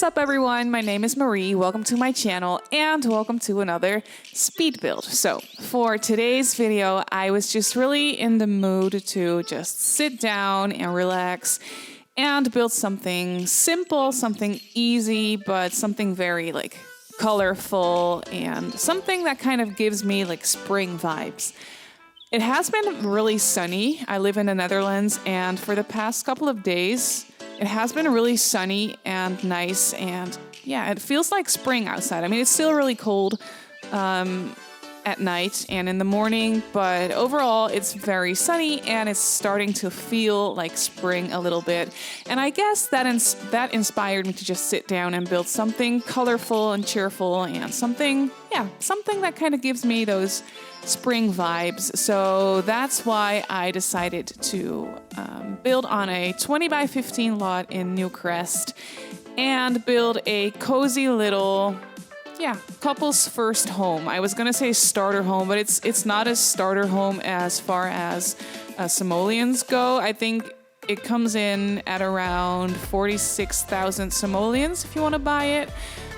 What's up everyone, my name is Marie, welcome to my channel and welcome to another speed build. So for today's video, I was just really in the mood to just sit down and relax and build something simple, something easy, but something very like colorful and something that kind of gives me like spring vibes. It has been really sunny. I live in the Netherlands and for the past couple of days, it has been really sunny and nice, and yeah, it feels like spring outside. I mean, it's still really cold at night and in the morning, but overall it's very sunny and it's starting to feel like spring a little bit. And I guess that inspired me to just sit down and build something colorful and cheerful and something that kind of gives me those spring vibes. So that's why I decided to build on a 20 by 15 lot in Newcrest and build a cozy little couple's first home. I was gonna say starter home, but it's not a starter home as far as simoleons go. I think it comes in at around 46,000 simoleons if you want to buy it.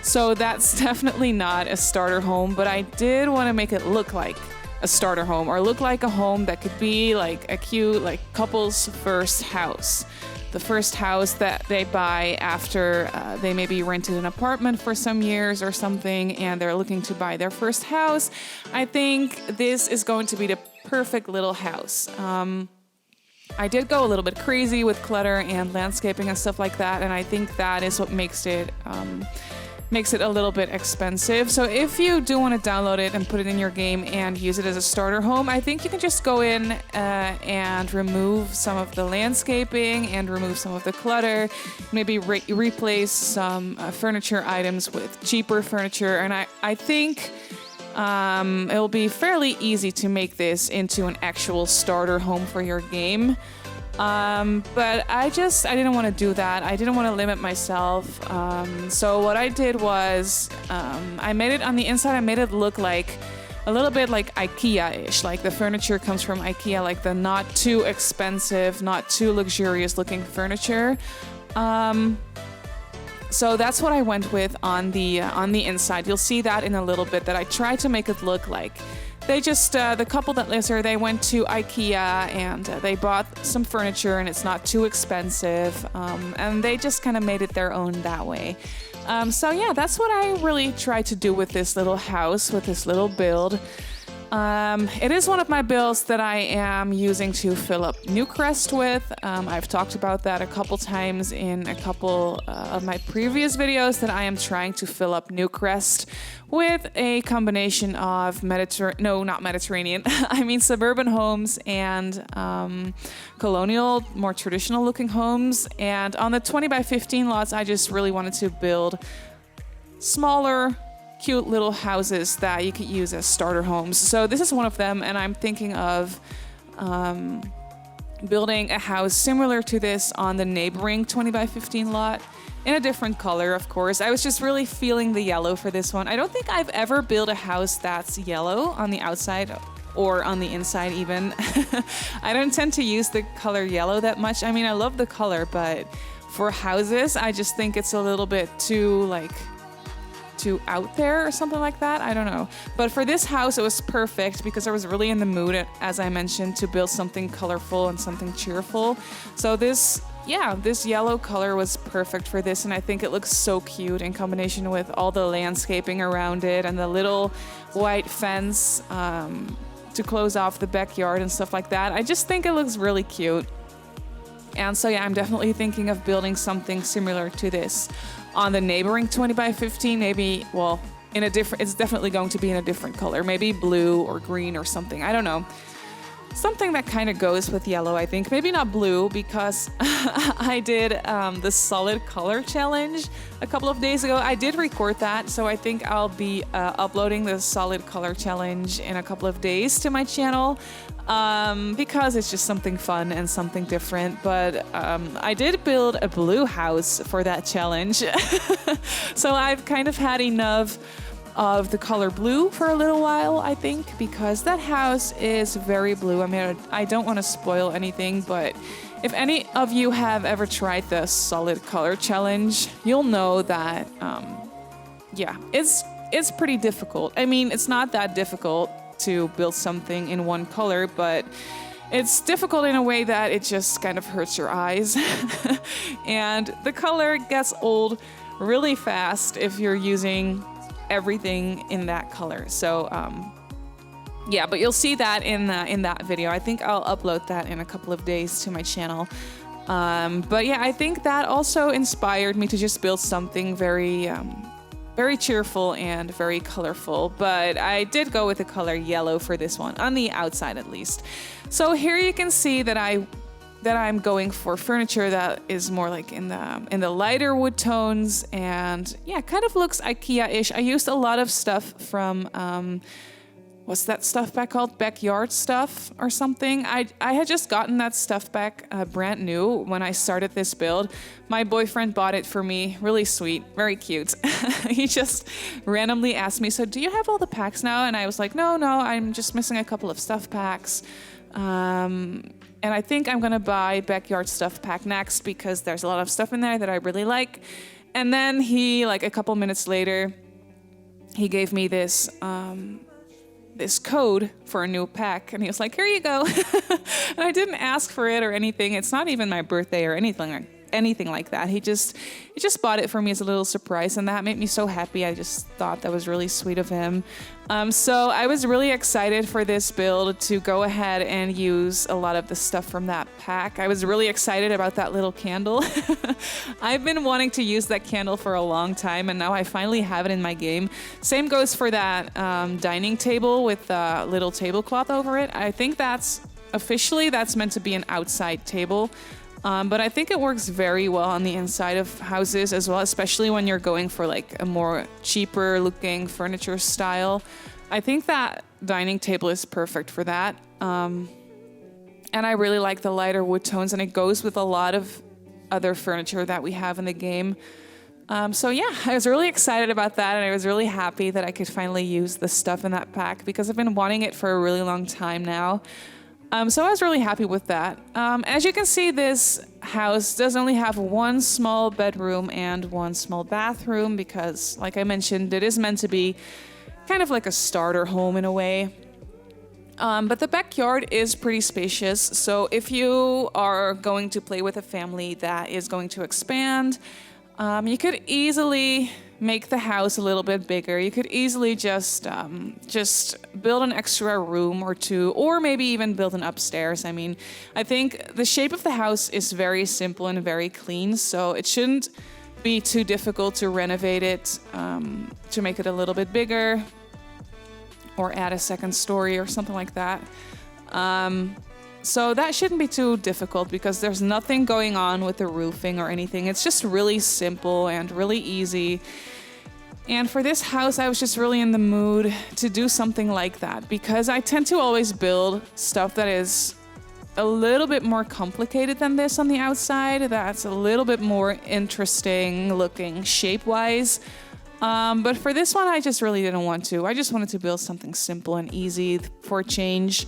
So that's definitely not a starter home, but I did want to make it look like a starter home or look like a home that could be like a cute like couple's first house. The first house that they buy after they maybe rented an apartment for some years or something and they're looking to buy their first house. I think this is going to be the perfect little house. I did go a little bit crazy with clutter and landscaping and stuff like that, and I think that is what makes it a little bit expensive. So if you do want to download it and put it in your game and use it as a starter home, I think you can just go in and remove some of the landscaping and remove some of the clutter, maybe replace some furniture items with cheaper furniture. And I think it'll be fairly easy to make this into an actual starter home for your game. But I didn't want to do that. I didn't want to limit myself. So what I did was, I made it on the inside, I made it look like a little bit like IKEA-ish. Like the furniture comes from IKEA, like the not too expensive, not too luxurious looking furniture. So that's what I went with on the inside. You'll see that in a little bit, that I tried to make it look like they just, the couple that lives here, they went to IKEA and they bought some furniture and it's not too expensive. And they just kind of made it their own that way. So yeah, that's what I really tried to do with this little house, with this little build. It is one of my builds that I am using to fill up Newcrest with. I've talked about that a couple times in a couple of my previous videos, that I am trying to fill up Newcrest with a combination of suburban homes and colonial, more traditional looking homes. And on the 20 by 15 lots, I just really wanted to build smaller, cute little houses that you could use as starter homes. So this is one of them, and I'm thinking of building a house similar to this on the neighboring 20 by 15 lot in a different color, of course. I was just really feeling the yellow for this one. I don't think I've ever built a house that's yellow on the outside or on the inside even. I don't tend to use the color yellow that much. I mean, I love the color, but for houses, I just think it's a little bit too out there or something like that. I don't know. But for this house, it was perfect because I was really in the mood, as I mentioned, to build something colorful and something cheerful. So this yellow color was perfect for this, and I think it looks so cute in combination with all the landscaping around it and the little white fence to close off the backyard and stuff like that. I just think it looks really cute. And so yeah, I'm definitely thinking of building something similar to this on the neighboring 20 by 15, maybe, well, it's definitely going to be in a different color, maybe blue or green or something, I don't know. Something that kind of goes with yellow, I think. Maybe not blue, because I did the solid color challenge a couple of days ago. I did record that, so I think I'll be uploading the solid color challenge in a couple of days to my channel, because it's just something fun and something different. But I did build a blue house for that challenge. So I've kind of had enough of the color blue for a little while, I think, because that house is very blue. I mean, I don't want to spoil anything, but If any of you have ever tried the solid color challenge, you'll know that, yeah, it's pretty difficult. I mean, it's not that difficult to build something in one color, but it's difficult in a way that it just kind of hurts your eyes. And the color gets old really fast if you're using everything in that color. So, yeah, but you'll see that in that video. I think I'll upload that in a couple of days to my channel. But yeah, I think that also inspired me to just build something very cheerful and very colorful. But I did go with the color yellow for this one, on the outside at least. So here you can see that I'm going for furniture that is more like in the lighter wood tones, and yeah, kind of looks IKEA-ish. I used a lot of stuff from what's that stuff back called? Backyard stuff or something. I had just gotten that stuff back brand new when I started this build. My boyfriend bought it for me. Really sweet, very cute. He just randomly asked me, so do you have all the packs now? And I was like, no, I'm just missing a couple of stuff packs. And I think I'm gonna buy Backyard Stuff Pack next because there's a lot of stuff in there that I really like. And then he, like a couple minutes later, he gave me this code for a new pack, and he was like, here you go. And I didn't ask for it or anything. It's not even my birthday or anything like that. He just bought it for me as a little surprise, and that made me so happy. I just thought that was really sweet of him. So I was really excited for this build to go ahead and use a lot of the stuff from that pack. I was really excited about that little candle. I've been wanting to use that candle for a long time, and now I finally have it in my game. Same goes for that dining table with a little tablecloth over it. I think that's meant to be an outside table. But I think it works very well on the inside of houses as well, especially when you're going for like a more cheaper looking furniture style. I think that dining table is perfect for that. And I really like the lighter wood tones, and it goes with a lot of other furniture that we have in the game. So yeah, I was really excited about that, and I was really happy that I could finally use the stuff in that pack because I've been wanting it for a really long time now. So I was really happy with that. As you can see, this house does only have one small bedroom and one small bathroom because, like I mentioned, it is meant to be kind of like a starter home in a way. But the backyard is pretty spacious, so if you are going to play with a family that is going to expand, you could easily make the house a little bit bigger. You could easily just build an extra room or two, or maybe even build an upstairs. I mean, I think the shape of the house is very simple and very clean, so it shouldn't be too difficult to renovate it, to make it a little bit bigger, or add a second story or something like that. So that shouldn't be too difficult because there's nothing going on with the roofing or anything. It's just really simple and really easy. And for this house, I was just really in the mood to do something like that because I tend to always build stuff that is a little bit more complicated than this on the outside. That's a little bit more interesting looking shape-wise. But for this one, I just really didn't want to. I just wanted to build something simple and easy for a change.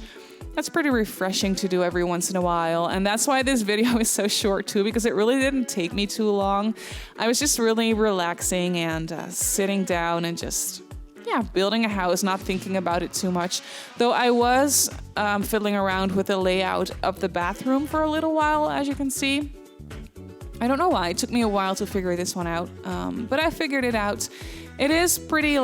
That's pretty refreshing to do every once in a while, and that's why this video is so short too, because it really didn't take me too long. I was just really relaxing and sitting down and just, yeah, building a house, not thinking about it too much. Though I was fiddling around with the layout of the bathroom for a little while, as you can see. I don't know why, it took me a while to figure this one out, but I figured it out. It is pretty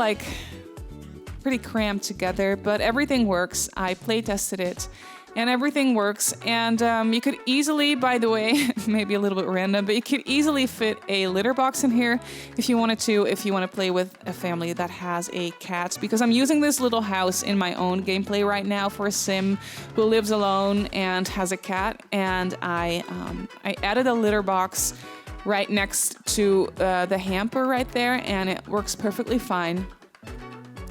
crammed together, but everything works. I play tested it and everything works. And you could easily, by the way, maybe a little bit random, but you could easily fit a litter box in here if you wanted to, if you want to play with a family that has a cat, because I'm using this little house in my own gameplay right now for a sim who lives alone and has a cat. And I added a litter box right next to the hamper right there, and it works perfectly fine.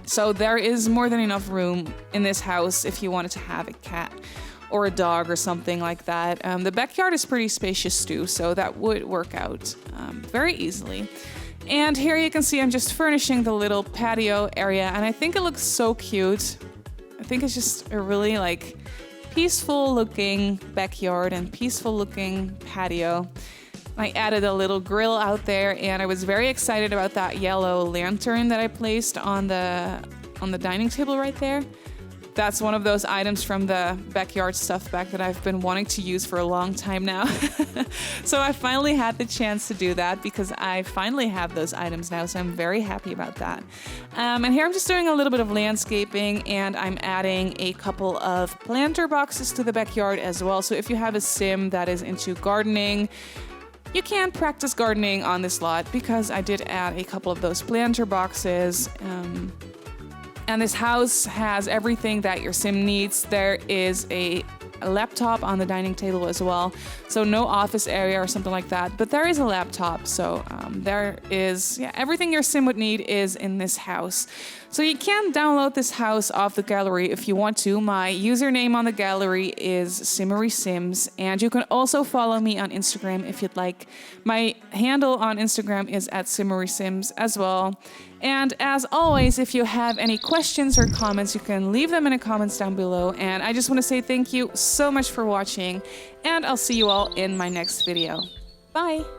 So there is more than enough room in this house if you wanted to have a cat or a dog or something like that. The backyard is pretty spacious too, so that would work out very easily. And here you can see I'm just furnishing the little patio area, and I think it looks so cute. I think it's just a really peaceful looking backyard and peaceful looking patio. I added a little grill out there, and I was very excited about that yellow lantern that I placed on the dining table right there. That's one of those items from the backyard stuff bag that I've been wanting to use for a long time now. So I finally had the chance to do that because I finally have those items now, so I'm very happy about that. And here I'm just doing a little bit of landscaping, and I'm adding a couple of planter boxes to the backyard as well. So if you have a sim that is into gardening, you can practice gardening on this lot because I did add a couple of those planter boxes. And this house has everything that your sim needs. There is a laptop on the dining table as well. So no office area or something like that, but there is a laptop. So there is, everything your sim would need is in this house. So you can download this house off the gallery if you want to. My username on the gallery is Simmarysims, and you can also follow me on Instagram if you'd like. My handle on Instagram is @Simmarysims as well. And as always, if you have any questions or comments, you can leave them in the comments down below. And I just want to say thank you so much for watching, and I'll see you all in my next video. Bye!